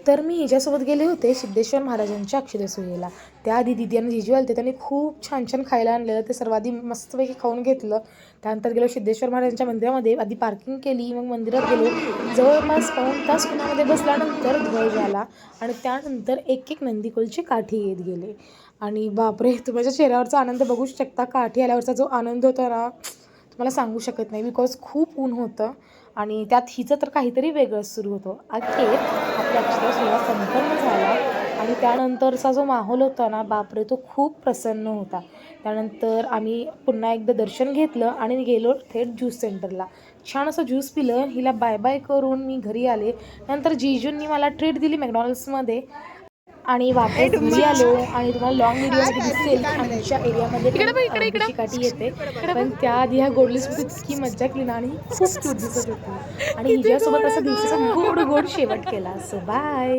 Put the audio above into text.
तर मी हिच्यासोबत गेले होते सिद्धेश्वर महाराजांच्या अक्षरसोहीला. त्याआधी दीदी आणि जीजू आले होते, त्यांनी खूप छान छान खायला आणलेलं. ते सर्व आधी मस्तपैकी खाऊन घेतलं. त्यानंतर गेलो सिद्धेश्वर महाराजांच्या मंदिरामध्ये. आधी पार्किंग केली, मग मंदिरात गेलो. जवळपास पाऊण तास उन्हामध्ये बसल्यानंतर ध्वज आला आणि त्यानंतर एक एक नंदीकोलची काठी येत गेले. आणि बापरे, तुम्हाला चेहऱ्यावरचा आनंद बघू शकता. काठी आल्यावरचा जो आनंद होता ना, तुम्हाला सांगू शकत नाही. बिकॉज खूप ऊन होतं आणि त्यात हिचं तर काहीतरी वेगळंच सुरू होतं. अखेर आपल्या अक्षता सोहळा संपन्न झाला आणि त्यानंतरचा जो माहोल होता ना, बापरे, तो खूप प्रसन्न होता. त्यानंतर आम्ही पुन्हा एकदा दर्शन घेतलं आणि गेलो थेट ज्यूस सेंटरला. छान असं ज्यूस पिलं. हिला बाय बाय करून मी घरी आले. नंतर जीजूंनी मला ट्रीट दिली मॅकडॉनल्ड्समध्ये आणि वापस घरी आलो. आणि तुम्हाला लॉंग व्हिडिओमध्ये दिसेल की आमच्या एरियामध्ये पण बिशी काठी येते. पण त्याआधी ह्या गोडलीसोबत इतकी मज्जा केली ना, आणि ही खूप क्यूट दिसत होती आणि हिच्यासोबत असा दिवसाचा गोड गोड शेवट केला. So bye.